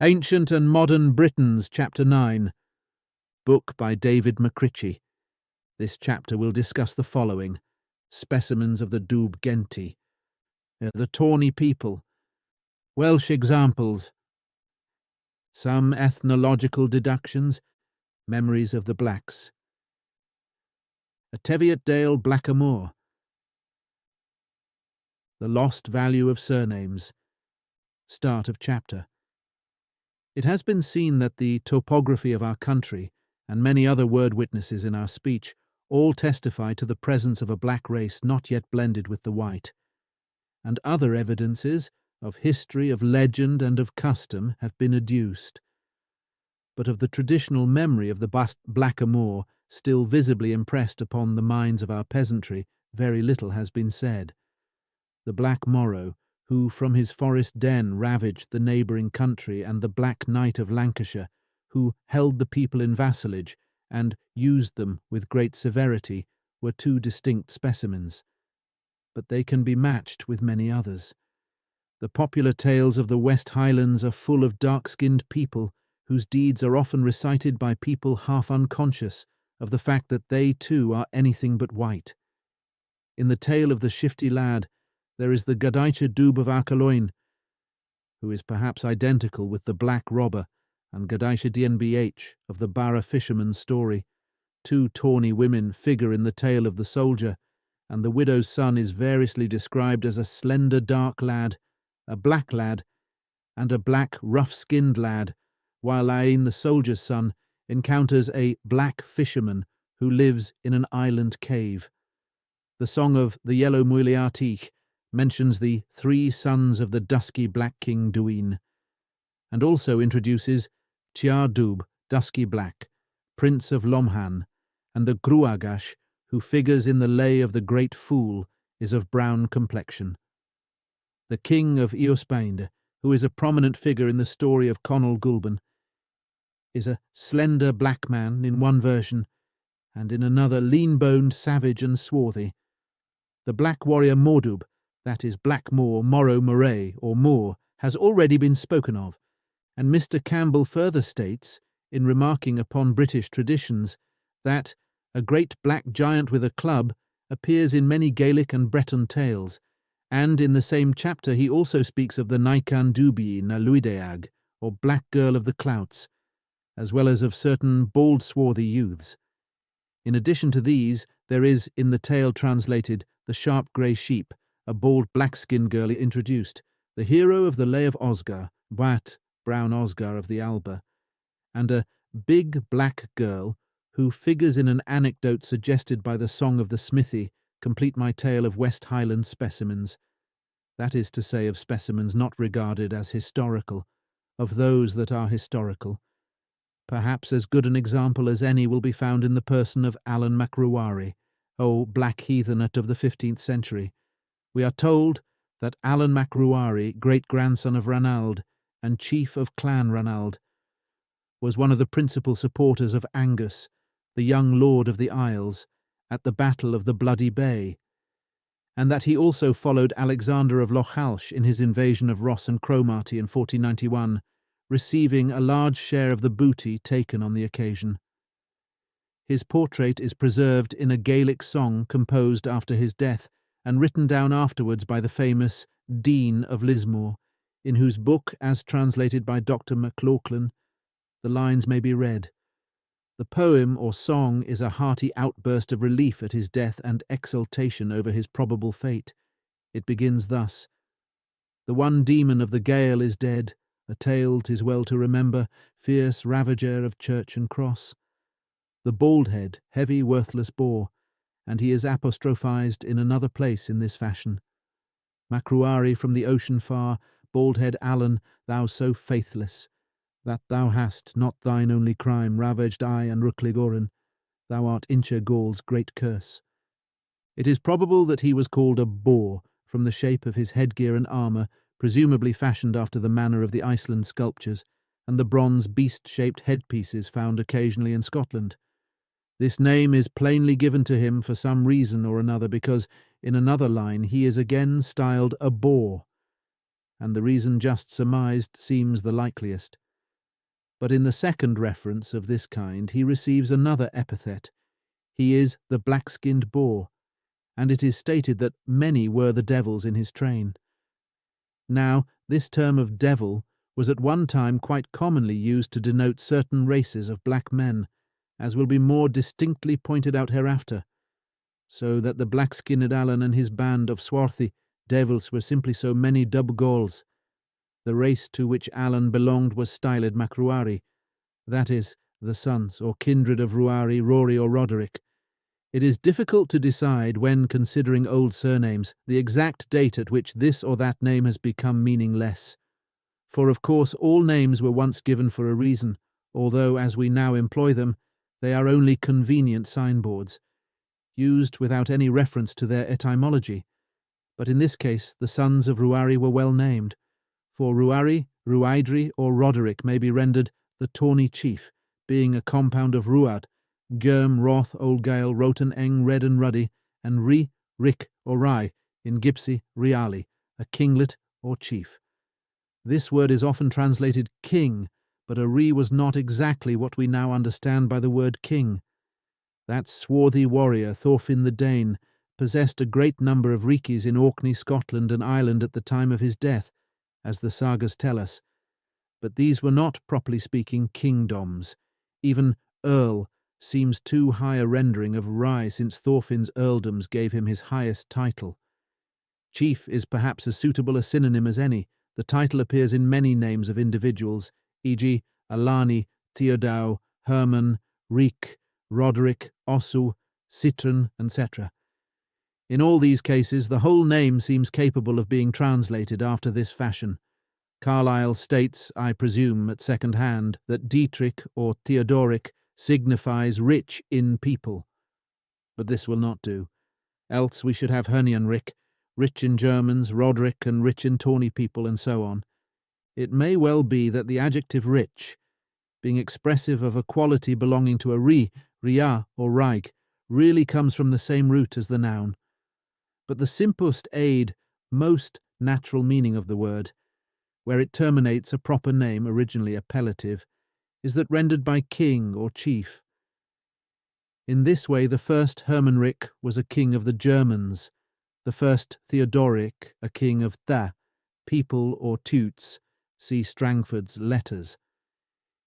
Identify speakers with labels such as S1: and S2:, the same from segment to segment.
S1: Ancient and Modern Britons, Chapter 9. Book by David MacRitchie. This chapter will discuss the following: Specimens of the Dubh Gennti, the Tawny People, Welsh Examples, some Ethnological Deductions, Memories of the Blacks, a Teviotdale Blackamoor, the Lost Value of Surnames. Start of chapter. It has been seen that the topography of our country, and many other word witnesses in our speech, all testify to the presence of a black race not yet blended with the white, and other evidences of history, of legend, and of custom have been adduced. But of the traditional memory of the Blackamoor, still visibly impressed upon the minds of our peasantry, very little has been said. The Black Morrow, who from his forest den ravaged the neighbouring country, and the Black Knight of Lancashire, who held the people in vassalage and used them with great severity, were two distinct specimens. But they can be matched with many others. The popular tales of the West Highlands are full of dark-skinned people, whose deeds are often recited by people half unconscious of the fact that they too are anything but white. In the tale of the shifty lad, there is the Dubh of Arcaloin, who is perhaps identical with the black robber, and Dnbh of the Barra fisherman's story. Two tawny women figure in the tale of the soldier, and the widow's son is variously described as a slender dark lad, a black lad, and a black rough-skinned lad, while Ain the soldier's son encounters a black fisherman who lives in an island cave. The song of the Yellow Muiliartich mentions the three sons of the dusky black king Duin, and also introduces Dubh, dusky black, prince of Lomhan, and the Gruagash, who figures in the lay of the great fool, is of brown complexion. The king of Eospainde, who is a prominent figure in the story of Conall Gulban, is a slender black man in one version, and in another lean-boned, savage and swarthy. The black warrior Mordub, that is Blackamoor, Morrow Moray, or Moor, has already been spoken of, and Mr. Campbell further states, in remarking upon British traditions, that a great black giant with a club appears in many Gaelic and Breton tales, and in the same chapter he also speaks of the Naikan Dubii na Luideag, or Black Girl of the Clouts, as well as of certain bald swarthy youths. In addition to these, there is, in the tale translated, the Sharp Grey Sheep, a bald black-skinned girl introduced, the hero of the Lay of Osgar, Bat, Brown Osgar of the Alba, and a big black girl who figures in an anecdote suggested by the Song of the Smithy, complete my tale of West Highland specimens. That is to say, of specimens not regarded as historical, of those that are historical. Perhaps as good an example as any will be found in the person of Alan MacRuari, black heathenot of the 15th century. We are told that Alan MacRuari, great-grandson of Ranald and chief of Clan Ranald, was one of the principal supporters of Angus, the young lord of the Isles, at the Battle of the Bloody Bay, and that he also followed Alexander of Lochalsh in his invasion of Ross and Cromarty in 1491, receiving a large share of the booty taken on the occasion. His portrait is preserved in a Gaelic song composed after his death, and written down afterwards by the famous Dean of Lismore, in whose book, as translated by Dr. MacLachlan, the lines may be read. The poem or song is a hearty outburst of relief at his death and exultation over his probable fate. It begins thus: "The one demon of the Gael is dead, a tale 'tis well to remember, fierce ravager of church and cross. The bald-head, heavy, worthless bore, and he is apostrophized in another place in this fashion: Macruari from the ocean far, bald-head Allen, thou so faithless, that thou hast not thine only crime ravaged I and Ruchligoran, thou art Inche Gaul's great curse." It is probable that he was called a boar, from the shape of his headgear and armour, presumably fashioned after the manner of the Iceland sculptures, and the bronze beast-shaped headpieces found occasionally in Scotland. This name is plainly given to him for some reason or another, because in another line he is again styled a boar, and the reason just surmised seems the likeliest. but in the second reference of this kind he receives another epithet. He is the black-skinned boar, and it is stated that many were the devils in his train. Now, this term of devil was at one time quite commonly used to denote certain races of black men, as will be more distinctly pointed out hereafter, so that the black-skinned Allen and his band of swarthy devils were simply so many Dubh Gauls. The race to which Allen belonged was styled Macruari, that is, the sons or kindred of Ruari, Rory or Roderick. It is difficult to decide, when considering old surnames, the exact date at which this or that name has become meaningless. For of course all names were once given for a reason, although as we now employ them, they are only convenient signboards, used without any reference to their etymology. But in this case the sons of Ruari were well named, for Ruari, Ruaidri or Roderick may be rendered the tawny chief, being a compound of Ruad, Germ, Roth, Oldgael, Roten, Eng, Red and Ruddy, and Ri, Rick or Rai, in Gipsy, Riali, a kinglet or chief. This word is often translated king, but a Ri was not exactly what we now understand by the word king. That swarthy warrior, Thorfinn the Dane, possessed a great number of rikis in Orkney, Scotland and Ireland at the time of his death, as the sagas tell us. But these were not, properly speaking, kingdoms. Even earl seems too high a rendering of Rai, since Thorfinn's earldoms gave him his highest title. Chief is perhaps as suitable a synonym as any. The title appears in many names of individuals, e.g. Alani, Teodow, Herman, Rik, Roderick, Ossu, Citron, etc. In all these cases, the whole name seems capable of being translated after this fashion. Carlyle states, I presume at second hand, that Dietrich or Theodoric signifies rich in people. But this will not do. Else we should have Hernianrik, rich in Germans, Roderick, and rich in Tawny People, and so on. It may well be that the adjective rich, being expressive of a quality belonging to a ri, ria, or raig, really comes from the same root as the noun. But the simplest aid, most natural meaning of the word, where it terminates a proper name, originally appellative, is that rendered by king or chief. In this way the first Hermanric was a king of the Germans, the first Theodoric a king of the people or Teuts, see Strangford's Letters.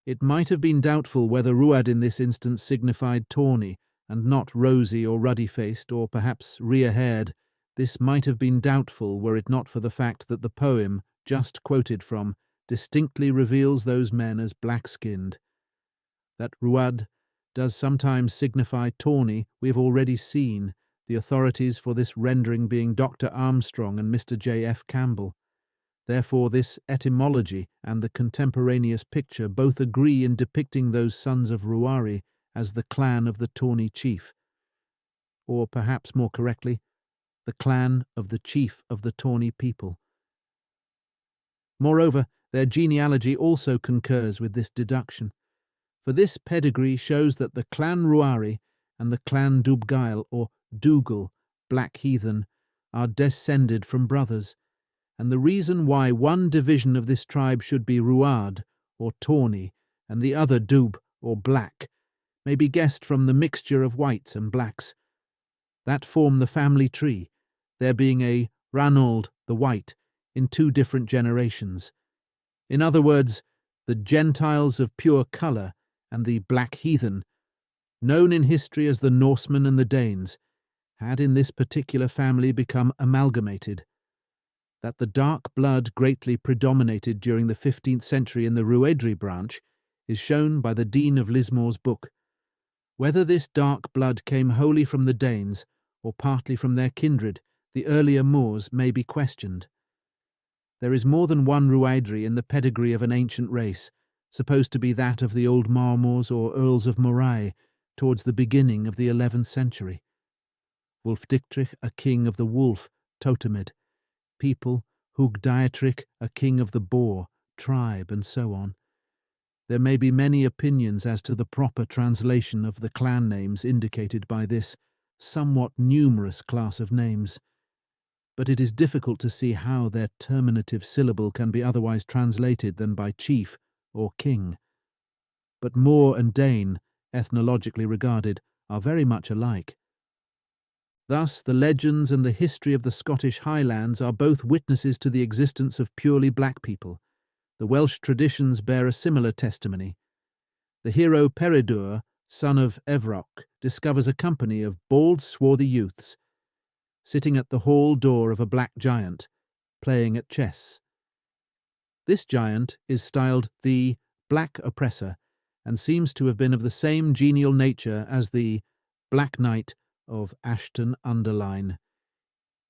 S1: It might have been doubtful whether Ruad in this instance signified tawny, and not rosy or ruddy-faced, or perhaps rear-haired. This might have been doubtful were it not for the fact that the poem, just quoted from, distinctly reveals those men as black-skinned. That Ruad does sometimes signify tawny we have already seen, the authorities for this rendering being Dr. Armstrong and Mr. J. F. Campbell. Therefore this etymology and the contemporaneous picture both agree in depicting those sons of Ruari as the clan of the tawny chief, or perhaps more correctly, the clan of the chief of the Tawny People. Moreover, their genealogy also concurs with this deduction, for this pedigree shows that the clan Ruari and the clan Dubhgail or Dougal, black heathen, are descended from brothers, and the reason why one division of this tribe should be Ruad, or tawny, and the other Dubh, or black, may be guessed from the mixture of whites and blacks that form the family tree, there being a Ranald, the white, in two different generations. In other words, the Gentiles of pure colour and the black heathen, known in history as the Norsemen and the Danes, had in this particular family become amalgamated. That the dark blood greatly predominated during the 15th century in the Ruaidri branch is shown by the Dean of Lismore's book. Whether this dark blood came wholly from the Danes, or partly from their kindred, the earlier Moors, may be questioned. There is more than one Ruaidri in the pedigree of an ancient race, supposed to be that of the old Marmors or Earls of Moray, towards the beginning of the 11th century. Wulfdictrich, a king of the wolf, Totemid, people, Hugdietrich, a king of the boar, tribe, and so on. There may be many opinions as to the proper translation of the clan names indicated by this somewhat numerous class of names, but it is difficult to see how their terminative syllable can be otherwise translated than by chief or king. but Moor and Dane, ethnologically regarded, are very much alike. Thus, the legends and the history of the Scottish Highlands are both witnesses to the existence of purely black people. The Welsh traditions bear a similar testimony. The hero Peredur, son of Evroc, discovers a company of bald, swarthy youths sitting at the hall door of a black giant, playing at chess. This giant is styled the Black Oppressor, and seems to have been of the same genial nature as the Black Knight of Ashton-under-Lyne.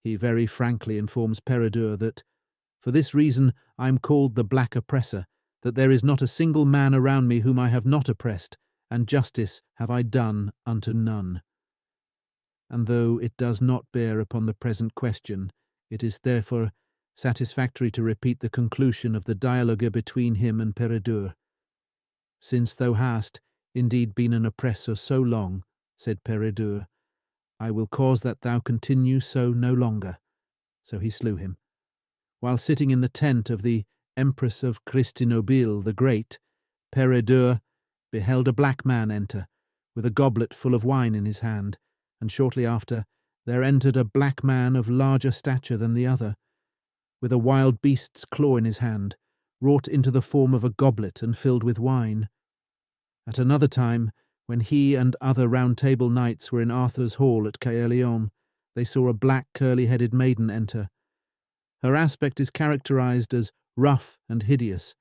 S1: He very frankly informs Peredur that, "For this reason I am called the Black Oppressor, that there is not a single man around me whom I have not oppressed, and justice have I done unto none." And though it does not bear upon the present question, it is therefore satisfactory to repeat the conclusion of the dialogue between him and Peredur. "Since thou hast, indeed, been an oppressor so long," said Peredur, "I will cause that thou continue so no longer." So he slew him. While sitting in the tent of the Empress of Christinobile the Great, Peredur beheld a black man enter, with a goblet full of wine in his hand, and shortly after there entered a black man of larger stature than the other, with a wild beast's claw in his hand, wrought into the form of a goblet and filled with wine. At another time, when he and other Round Table knights were in Arthur's hall at Caerleon, they saw a black curly-headed maiden enter. Her aspect is characterized as rough and hideous.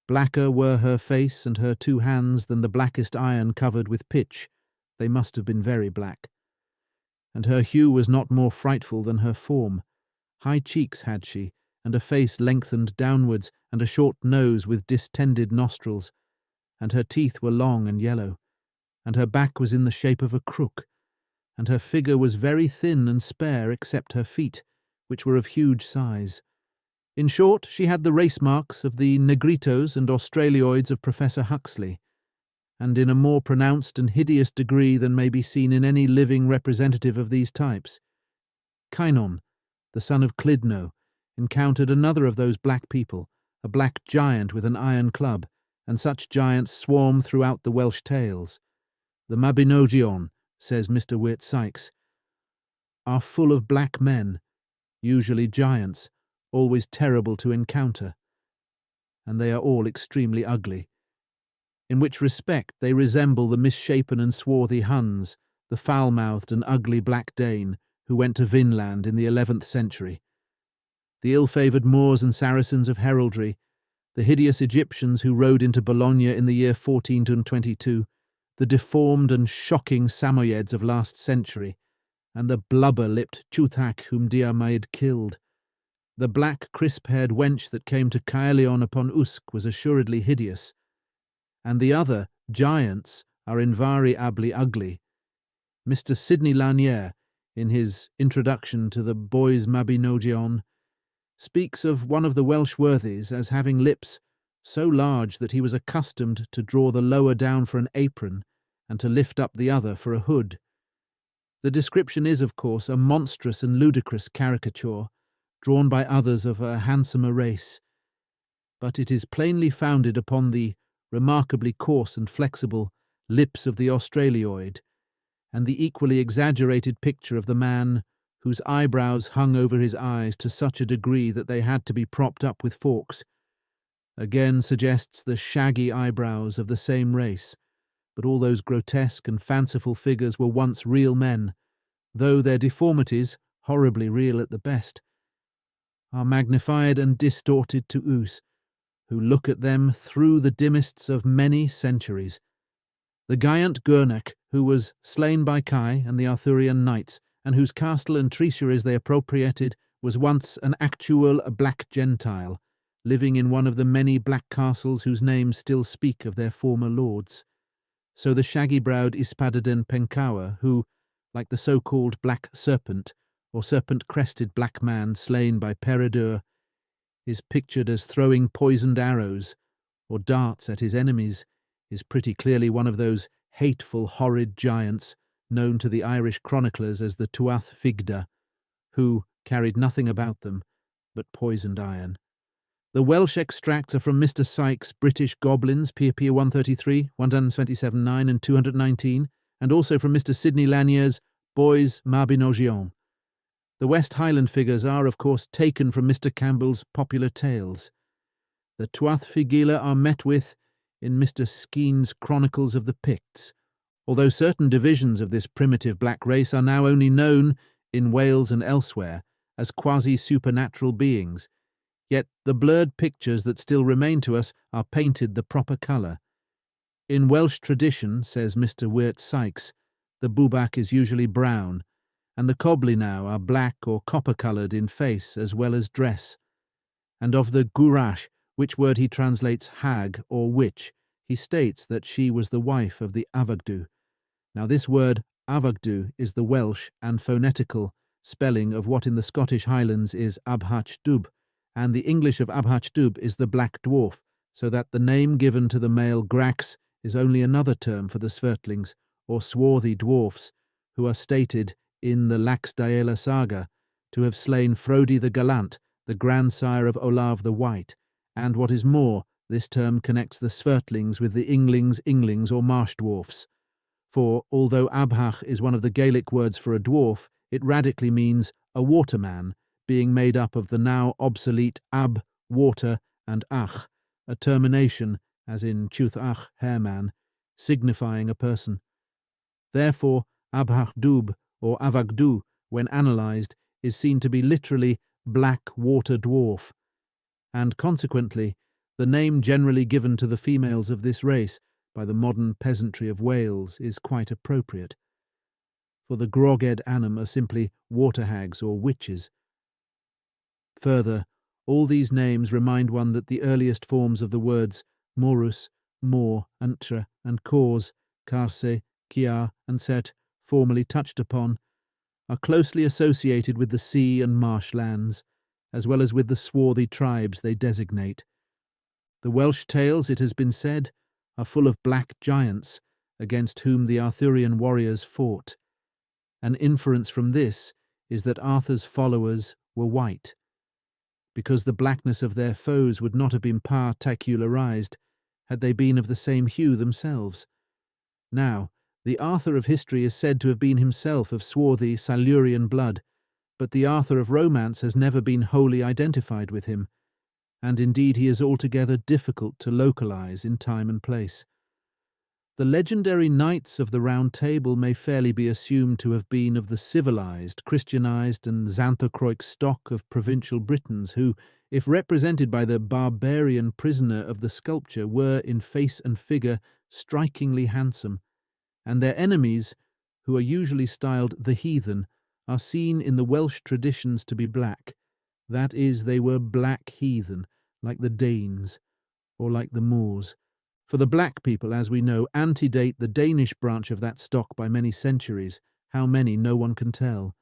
S1: Blacker were her face and her 2 hands than the blackest iron covered with pitch. They must have been very black. And her hue was not more frightful than her form. High cheeks had she, and a face lengthened downwards, and a short nose with distended nostrils, and her teeth were long and yellow, and her back was in the shape of a crook, and her figure was very thin and spare except her feet, which were of huge size. In short, she had the race marks of the Negritos and Australioids of Professor Huxley, and in a more pronounced and hideous degree than may be seen in any living representative of these types. Kynon, the son of Clydno, encountered another of those black people, a black giant with an iron club, and such giants swarm throughout the Welsh tales. The Mabinogion, says Mr. Wirt Sykes, are full of black men, usually giants, always terrible to encounter, and they are all extremely ugly. In which respect they resemble the misshapen and swarthy Huns, the foul-mouthed and ugly Black Dane, who went to Vinland in the 11th century, the ill-favoured Moors and Saracens of heraldry, the hideous Egyptians who rode into Bologna in the year 1422, the deformed and shocking Samoyeds of last century, and the blubber-lipped Chuthak whom Diarmaid killed. The black, crisp-haired wench that came to Caerleon upon Usk was assuredly hideous, and the other, giants, are invariably ugly. Mr. Sidney Lanier, in his introduction to the Boys Mabinogion, speaks of one of the Welsh worthies as having lips so large that he was accustomed to draw the lower down for an apron and to lift up the other for a hood. The description is, of course, a monstrous and ludicrous caricature, drawn by others of a handsomer race, but it is plainly founded upon the remarkably coarse and flexible lips of the Australioid, and the equally exaggerated picture of the man whose eyebrows hung over his eyes to such a degree that they had to be propped up with forks, again suggests the shaggy eyebrows of the same race, but all those grotesque and fanciful figures were once real men, though their deformities, horribly real at the best, are magnified and distorted to ooze, who look at them through the dimmests of many centuries. The giant Gernach, who was slain by Kai and the Arthurian knights, and whose castle and treasuries they appropriated, was once an actual black Gentile, living in one of the many black castles whose names still speak of their former lords. So the shaggy-browed Yspaddaden Penkawa, who, like the so-called Black Serpent, or serpent-crested black man slain by Peredur, is pictured as throwing poisoned arrows or darts at his enemies, is pretty clearly one of those hateful, horrid giants known to the Irish chroniclers as the Tuath Figda, who carried nothing about them but poisoned iron. The Welsh extracts are from Mr. Sykes' British Goblins, P.P. 133, 127.9 and 219, and also from Mr. Sidney Lanier's Boys Mabinogion. The West Highland figures are, of course, taken from Mr. Campbell's Popular Tales. The Tuath Figila are met with in Mr. Skeen's Chronicles of the Picts, although certain divisions of this primitive black race are now only known, in Wales and elsewhere, as quasi-supernatural beings, yet the blurred pictures that still remain to us are painted the proper colour. In Welsh tradition, says Mr. Wirt Sykes, the Bwbach is usually brown, and the Coblynau are black or copper-coloured in face as well as dress. And of the Gwrach, which word he translates hag or witch, he states that she was the wife of the Avagddu. Now this word Avagddu is the Welsh and phonetical spelling of what in the Scottish Highlands is Abhach Dubh, and the English of Abhach Dubh is the black dwarf, so that the name given to the male Grax is only another term for the Svertlings, or swarthy dwarfs, who are stated in the Laxdæla saga to have slain Frodi the Gallant, the grandsire of Olav the White, and what is more, this term connects the Svertlings with the Inglings or marsh dwarfs. For, although Abhach is one of the Gaelic words for a dwarf, it radically means a waterman, being made up of the now obsolete ab, water, and ach, a termination, as in Tuath ach, hairman, signifying a person. Therefore, Abhach Dubh, or Avagddu, when analysed, is seen to be literally black water dwarf, and consequently, the name generally given to the females of this race by the modern peasantry of Wales is quite appropriate. For the Groged Annam are simply water hags or witches. Further, all these names remind one that the earliest forms of the words morus, mor, antra, and cause, carse, kia, and set, formerly touched upon, are closely associated with the sea and marshlands, as well as with the swarthy tribes they designate. The Welsh tales, it has been said, are full of black giants, against whom the Arthurian warriors fought. An inference from this is that Arthur's followers were white, because the blackness of their foes would not have been particularized had they been of the same hue themselves. Now, the Arthur of history is said to have been himself of swarthy Silurian blood, but the Arthur of romance has never been wholly identified with him, and indeed he is altogether difficult to localize in time and place. The legendary knights of the Round Table may fairly be assumed to have been of the civilized, Christianized, and xanthocroic stock of provincial Britons who, if represented by the barbarian prisoner of the sculpture, were, in face and figure, strikingly handsome, and their enemies, who are usually styled the heathen, are seen in the Welsh traditions to be black. That is, they were black heathen, like the Danes, or like the Moors. For the black people, as we know, antedate the Danish branch of that stock by many centuries, how many no one can tell.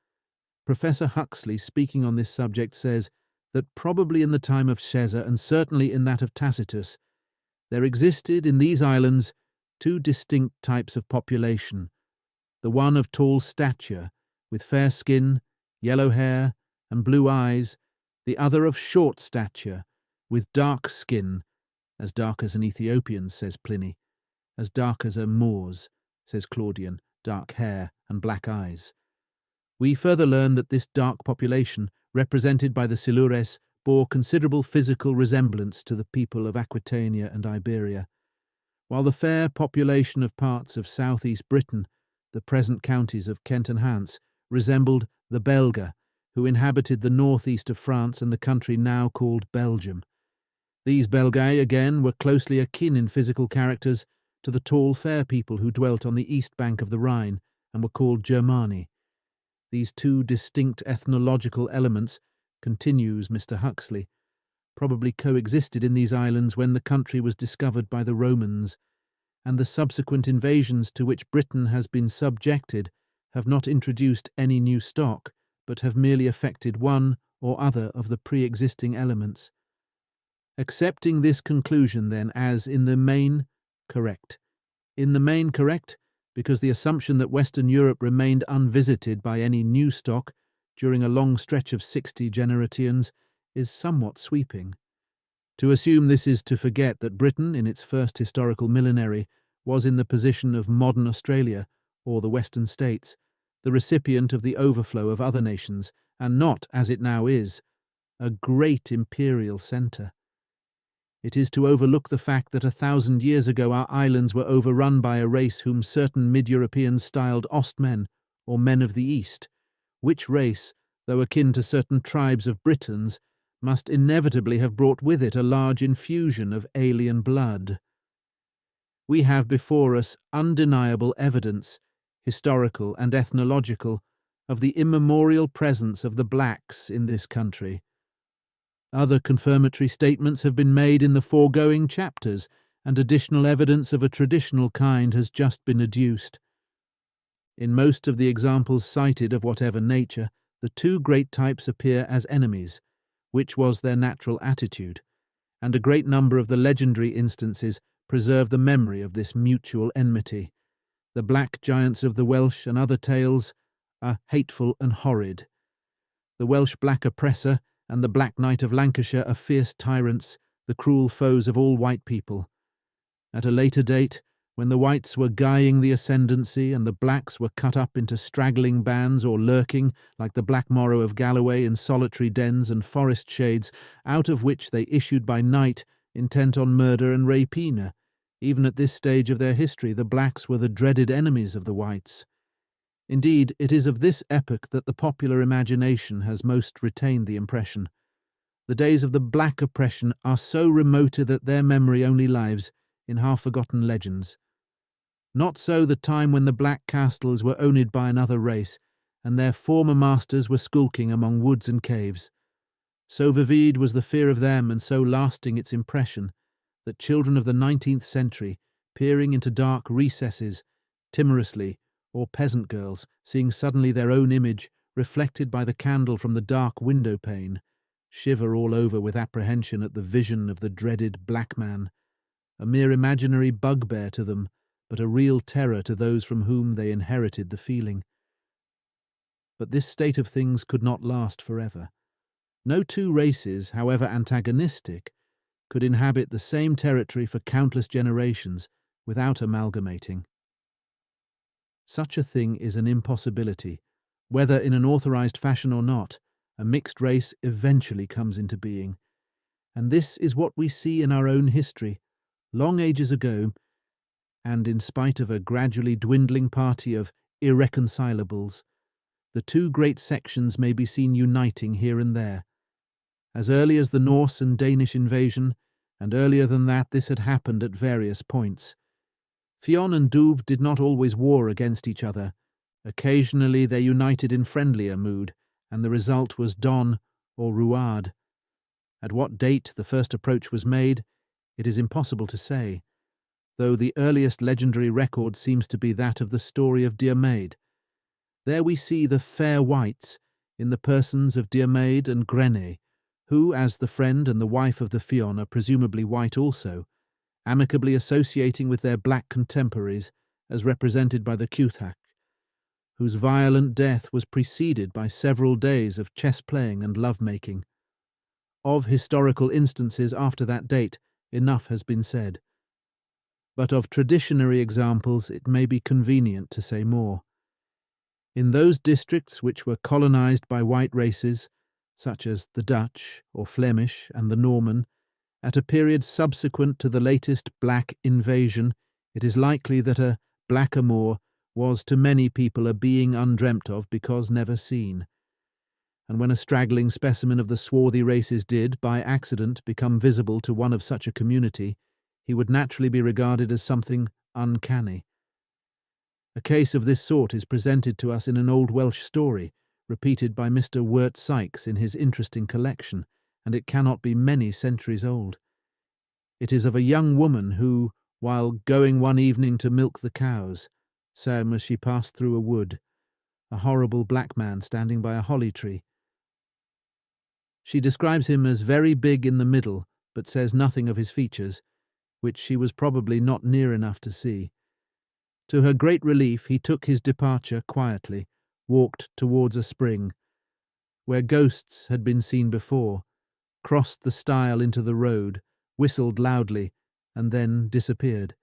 S1: Professor Huxley, speaking on this subject, says that probably in the time of Caesar, and certainly in that of Tacitus, there existed in these islands two distinct types of population, the one of tall stature, with fair skin, yellow hair, and blue eyes, the other of short stature, with dark skin, as dark as an Ethiopian's, says Pliny, as dark as a Moor's, says Claudian, dark hair and black eyes. We further learn that this dark population, represented by the Silures, bore considerable physical resemblance to the people of Aquitania and Iberia, while the fair population of parts of southeast Britain, the present counties of Kent and Hants, resembled the Belga, who inhabited the northeast of France and the country now called Belgium. These Belgae, again, were closely akin in physical characters to the tall, fair people who dwelt on the east bank of the Rhine and were called Germani. These two distinct ethnological elements, continues Mr. Huxley, probably coexisted in these islands when the country was discovered by the Romans, and the subsequent invasions to which Britain has been subjected have not introduced any new stock, but have merely affected one or other of the pre-existing elements. Accepting this conclusion, then, as in the main correct. In the main correct, because the assumption that Western Europe remained unvisited by any new stock during a long stretch of 60 generations is somewhat sweeping. To assume this is to forget that Britain, in its first historical millenary, was in the position of modern Australia, or the Western States, the recipient of the overflow of other nations, and not, as it now is, a great imperial centre. It is to overlook the fact that 1,000 years ago our islands were overrun by a race whom certain mid-Europeans styled Ostmen, or men of the East, which race, though akin to certain tribes of Britons, must inevitably have brought with it a large infusion of alien blood. We have before us undeniable evidence, historical and ethnological, of the immemorial presence of the blacks in this country. Other confirmatory statements have been made in the foregoing chapters, and additional evidence of a traditional kind has just been adduced. In most of the examples cited of whatever nature, the two great types appear as enemies, which was their natural attitude, and a great number of the legendary instances preserve the memory of this mutual enmity. The black giants of the Welsh and other tales are hateful and horrid. The Welsh black oppressor and the Black Knight of Lancashire are fierce tyrants, the cruel foes of all white people. At a later date, when the whites were guying the ascendancy and the blacks were cut up into straggling bands or lurking, like the Blackamoor of Galloway, in solitary dens and forest shades, out of which they issued by night, intent on murder and rapine, even at this stage of their history the blacks were the dreaded enemies of the whites. Indeed, it is of this epoch that the popular imagination has most retained the impression. The days of the black oppression are so remote that their memory only lives in half-forgotten legends. Not so the time when the black castles were owned by another race, and their former masters were skulking among woods and caves. So vivid was the fear of them, and so lasting its impression, that children of the 19th century, peering into dark recesses, timorously, or peasant girls, seeing suddenly their own image, reflected by the candle from the dark window-pane, shiver all over with apprehension at the vision of the dreaded black man, a mere imaginary bugbear to them, but a real terror to those from whom they inherited the feeling. But this state of things could not last forever. No two races, however antagonistic, could inhabit the same territory for countless generations without amalgamating. Such a thing is an impossibility. Whether in an authorized fashion or not, a mixed race eventually comes into being. And this is what we see in our own history, long ages ago, and in spite of a gradually dwindling party of irreconcilables, the two great sections may be seen uniting here and there. As early as the Norse and Danish invasion, and earlier than that, this had happened at various points. Fionn and Dubh did not always war against each other. Occasionally they united in friendlier mood, and the result was Don or Ruad. At what date the first approach was made, it is impossible to say, though the earliest legendary record seems to be that of the story of Diarmaid. There we see the fair whites, in the persons of Diarmaid and Grenay, who, as the friend and the wife of the Fionn, are presumably white also, amicably associating with their black contemporaries, as represented by the Cuthach, whose violent death was preceded by several days of chess-playing and love-making. Of historical instances after that date, enough has been said. But of traditionary examples it may be convenient to say more. In those districts which were colonized by white races, such as the Dutch or Flemish and the Norman, at a period subsequent to the latest black invasion, it is likely that a Blackamoor was to many people a being undreamt of because never seen. And when a straggling specimen of the swarthy races did, by accident, become visible to one of such a community, he would naturally be regarded as something uncanny. A case of this sort is presented to us in an old Welsh story, repeated by Mr. Wirt Sykes in his interesting collection, and it cannot be many centuries old. It is of a young woman who, while going one evening to milk the cows, saw as she passed through a wood, a horrible black man standing by a holly tree. She describes him as very big in the middle, but says nothing of his features, which she was probably not near enough to see. To her great relief, he took his departure quietly, walked towards a spring, where ghosts had been seen before, crossed the stile into the road, whistled loudly, and then disappeared.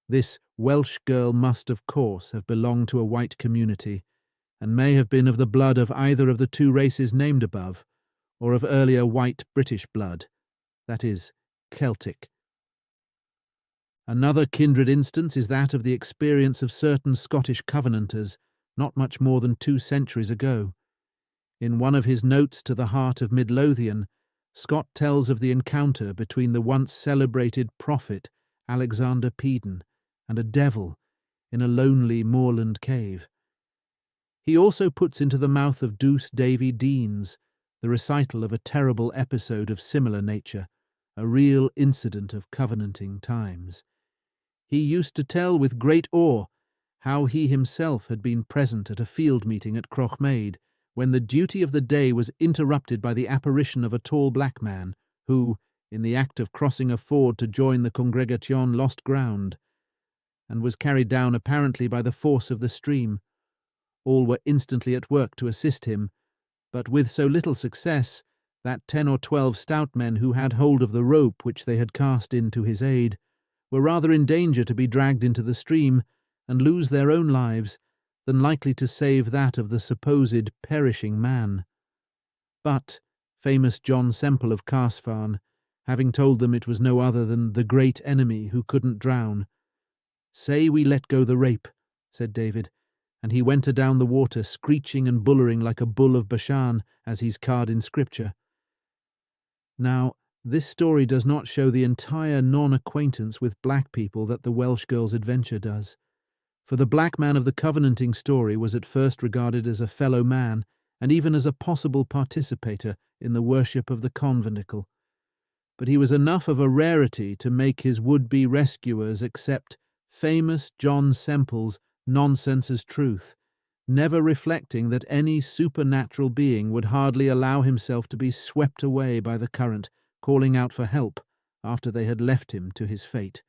S1: This Welsh girl must, of course, have belonged to a white community, and may have been of the blood of either of the two races named above, or of earlier white British blood, that is, Celtic. Another kindred instance is that of the experience of certain Scottish Covenanters not much more than 2 centuries ago. In one of his notes to the Heart of Midlothian, Scott tells of the encounter between the once celebrated prophet Alexander Peden and a devil in a lonely moorland cave. He also puts into the mouth of Douce Davy Deans the recital of a terrible episode of similar nature, a real incident of covenanting times. He used to tell with great awe how he himself had been present at a field meeting at Crochmaid, when the duty of the day was interrupted by the apparition of a tall black man, who, in the act of crossing a ford to join the congregation, lost ground, and was carried down apparently by the force of the stream. All were instantly at work to assist him, but with so little success that 10 or 12 stout men who had hold of the rope which they had cast in to his aid were rather in danger to be dragged into the stream and lose their own lives than likely to save that of the supposed perishing man. But famous John Semple of Carsfarn, having told them it was no other than the great enemy who couldn't drown, "Say we let go the rape," said David, and he went adown the water, screeching and bullering like a bull of Bashan, as he's card in Scripture. Now, this story does not show the entire non-acquaintance with black people that the Welsh girl's adventure does, for the black man of the covenanting story was at first regarded as a fellow man, and even as a possible participator in the worship of the conventicle. But he was enough of a rarity to make his would-be rescuers accept famous John Semple's nonsense as truth, never reflecting that any supernatural being would hardly allow himself to be swept away by the current, calling out for help after they had left him to his fate.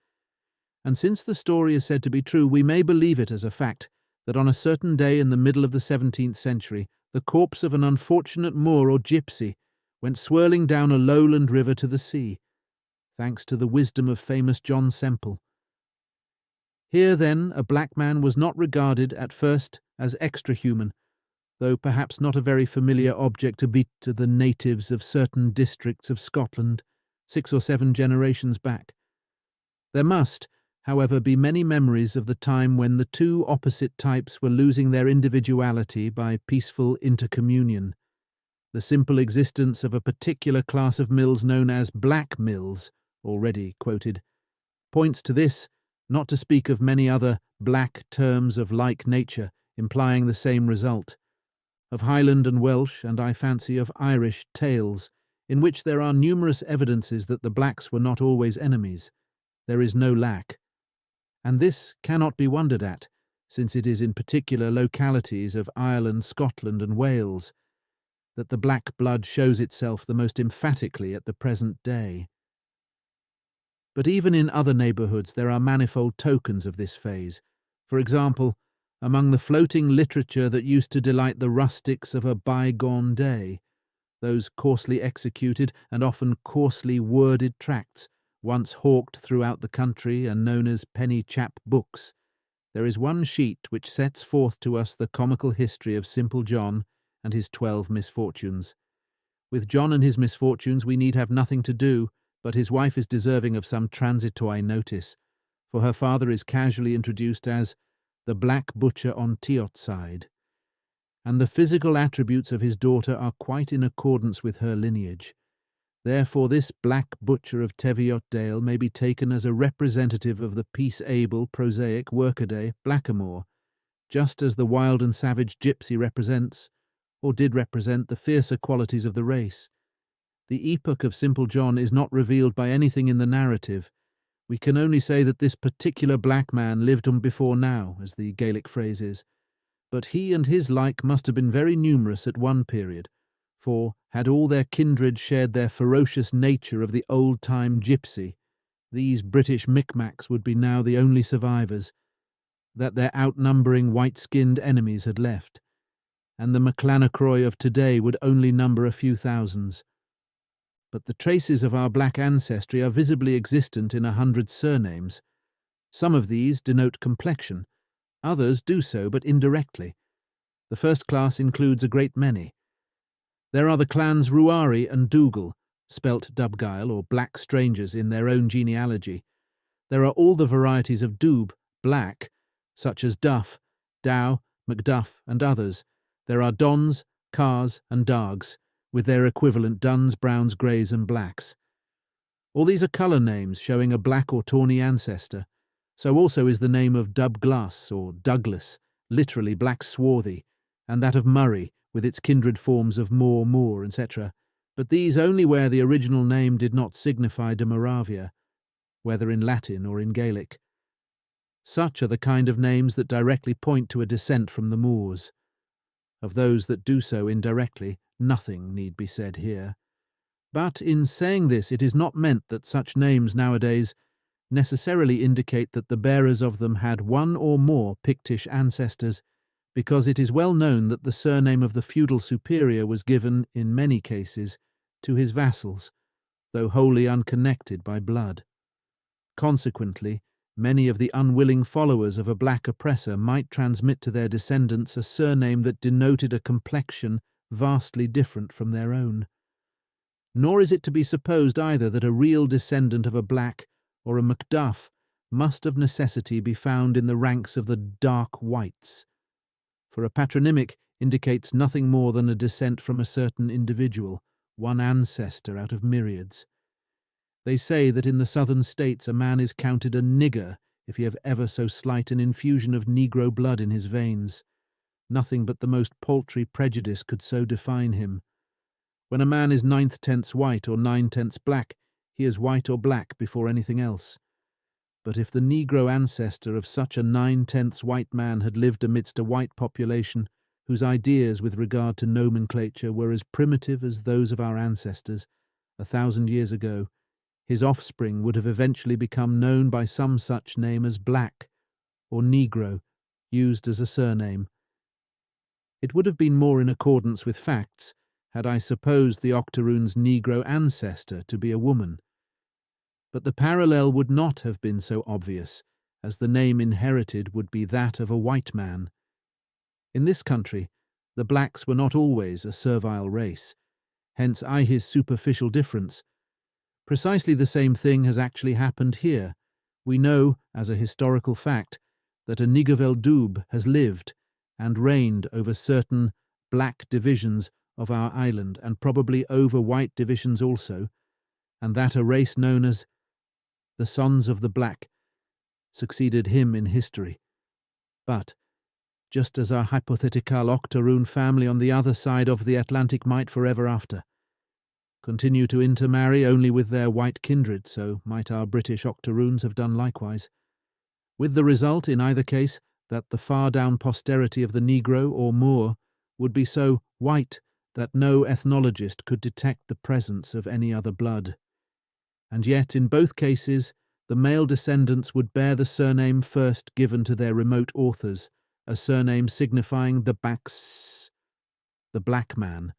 S1: And since the story is said to be true, we may believe it as a fact that on a certain day in the middle of the 17th century, the corpse of an unfortunate Moor or gypsy went swirling down a lowland river to the sea, thanks to the wisdom of famous John Semple. Here, then, a black man was not regarded at first as extra-human, though perhaps not a very familiar object to the natives of certain districts of Scotland 6 or 7 generations back. There must, however, be many memories of the time when the two opposite types were losing their individuality by peaceful intercommunion. The simple existence of a particular class of mills known as black mills, already quoted, points to this, not to speak of many other black terms of like nature, implying the same result, of Highland and Welsh, and I fancy of Irish, tales, in which there are numerous evidences that the blacks were not always enemies. There is no lack. And this cannot be wondered at, since it is in particular localities of Ireland, Scotland, and Wales that the black blood shows itself the most emphatically at the present day. But even in other neighbourhoods there are manifold tokens of this phase. For example, among the floating literature that used to delight the rustics of a bygone day, those coarsely executed and often coarsely worded tracts, once hawked throughout the country and known as penny chap books, there is one sheet which sets forth to us the comical history of Simple John and his 12 misfortunes. With John and his misfortunes we need have nothing to do, but his wife is deserving of some transitory notice, for her father is casually introduced as the Black Butcher on Teviotdale, and the physical attributes of his daughter are quite in accordance with her lineage. Therefore this Black Butcher of Teviotdale may be taken as a representative of the peaceable, prosaic, workaday Blackamoor, just as the wild and savage gypsy represents, or did represent, the fiercer qualities of the race. The epoch of Simple John is not revealed by anything in the narrative. We can only say that this particular black man lived on before now, as the Gaelic phrase is, but he and his like must have been very numerous at one period, for, had all their kindred shared their ferocious nature of the old-time gypsy, these British Micmacs would be now the only survivors that their outnumbering white-skinned enemies had left, and the MacLanacroy of today would only number a few thousands. but the traces of our black ancestry are visibly existent in 100 surnames. Some of these denote complexion, others do so, but indirectly. The first class includes a great many. There are the clans Ruari and Dougal, spelt Dubhgail or black strangers in their own genealogy. There are all the varieties of Dubh, black, such as Duff, Dow, Macduff, and others. There are Dons, Cars, and Dargs, with their equivalent Duns, Browns, Greys, and Blacks. All these are colour names showing a black or tawny ancestor. So also is the name of Dubhglas or Douglas, literally black swarthy, and that of Murray, with its kindred forms of Moor, Moor, etc. But these only where the original name did not signify de Moravia, whether in Latin or in Gaelic. Such are the kind of names that directly point to a descent from the Moors. Of those that do so indirectly, nothing need be said here. But in saying this, it is not meant that such names nowadays necessarily indicate that the bearers of them had one or more Pictish ancestors, because it is well known that the surname of the feudal superior was given, in many cases, to his vassals, though wholly unconnected by blood. Consequently, many of the unwilling followers of a black oppressor might transmit to their descendants a surname that denoted a complexion vastly different from their own. Nor is it to be supposed either that a real descendant of a black or a Macduff must of necessity be found in the ranks of the dark whites, for a patronymic indicates nothing more than a descent from a certain individual, one ancestor out of myriads. They say that in the southern states a man is counted a nigger if he have ever so slight an infusion of Negro blood in his veins. Nothing but the most paltry prejudice could so define him. When a man is 9/10 white or 9/10 black, he is white or black before anything else. But if the Negro ancestor of such a 9/10 white man had lived amidst a white population whose ideas with regard to nomenclature were as primitive as those of our ancestors 1,000 years ago, his offspring would have eventually become known by some such name as Black or Negro, used as a surname. It would have been more in accordance with facts had I supposed the octoroon's Negro ancestor to be a woman. But the parallel would not have been so obvious, as the name inherited would be that of a white man. In this country, the blacks were not always a servile race, hence his superficial difference. Precisely the same thing has actually happened here. We know, as a historical fact, that a Nigavel Dubh has lived and reigned over certain black divisions of our island, and probably over white divisions also, and that a race known as the Sons of the Black succeeded him in history. But, just as our hypothetical octoroon family on the other side of the Atlantic might forever after continue to intermarry only with their white kindred, so might our British octoroons have done likewise, with the result, in either case, that the far-down posterity of the Negro or Moor would be so white that no ethnologist could detect the presence of any other blood. And yet, in both cases, the male descendants would bear the surname first given to their remote authors, a surname signifying the Backs, the black man.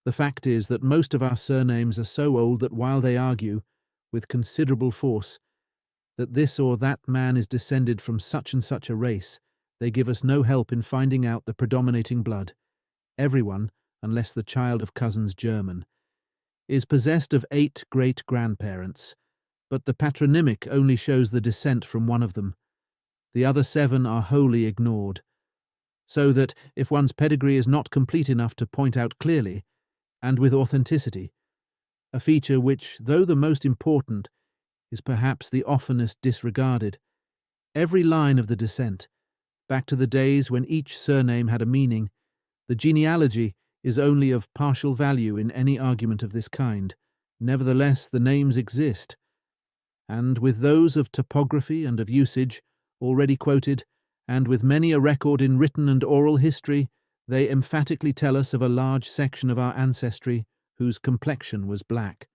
S1: The fact is that most of our surnames are so old that while they argue, with considerable force, that this or that man is descended from such and such a race, they give us no help in finding out the predominating blood. Everyone, unless the child of cousins German, is possessed of 8 great-grandparents, but the patronymic only shows the descent from one of them. The other 7 are wholly ignored, so that if one's pedigree is not complete enough to point out clearly, and with authenticity, a feature which, though the most important, is perhaps the oftenest disregarded, every line of the descent, back to the days when each surname had a meaning, the genealogy is only of partial value in any argument of this kind. Nevertheless, the names exist, and with those of topography and of usage, already quoted, and with many a record in written and oral history, they emphatically tell us of a large section of our ancestry whose complexion was black.